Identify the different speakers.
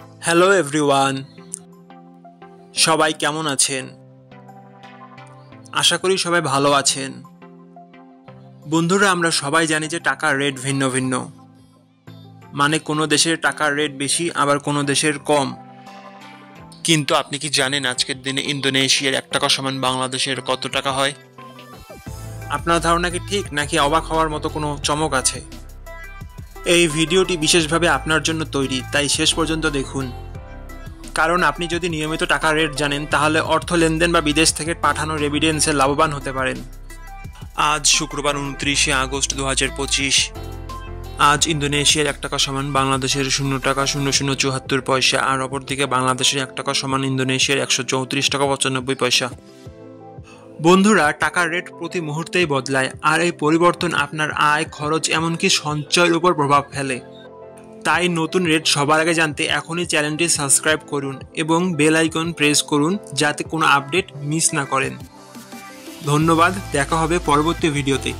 Speaker 1: Hello everyone, সবাই কেমন আছেন? আশা করি সবাই ভালো আছেন। বন্ধুরা, আমরা সবাই জানি যে টাকার রেট ভিন্ন ভিন্ন। মানে কোনো দেশের টাকার রেট বেশি, আবার কোনো দেশের কম। কিন্তু আপনি কি জানেন আজকের দিনে ইন্দোনেশিয়ার 1 টাকা সমান বাংলাদেশের কত টাকা হয়? আপনার ধারণা কি ঠিক, নাকি অবাক হওয়ার মতো কোনো চমক আছে? এই ভিডিওটি বিশেষভাবে আপনার জন্য তৈরি, তাই শেষ পর্যন্ত দেখুন। কারণ আপনি যদি নিয়মিত টাকার রেট জানেন, তাহলে অর্থ লেনদেন বা বিদেশ থেকে পাঠানো রেমিটেন্সে লাভবান হতে পারেন। আজ শুক্রবার 29 আগস্ট 2025। আজ ইন্দোনেশিয়ার 1 টাকা সমান বাংলাদেশের 0.0074 আর অপরদিকে বাংলাদেশের 1 টাকা সমান ইন্দোনেশিয়ার 134 টাকা 95 পয়সা। বন্ধুরা, টাকার রেট প্রতি মুহূর্তেই বদলায়, আর এই পরিবর্তন আপনার আয়, খরচ, এমনকি সঞ্চয়ের উপর প্রভাব ফেলে। তাই নতুন রেট সবার আগে জানতে এখনই চ্যানেলটি সাবস্ক্রাইব করুন এবং বেল আইকন প্রেস করুন, যাতে কোনো আপডেট মিস না করেন। ধন্যবাদ, দেখা হবে পরবর্তী ভিডিওতে।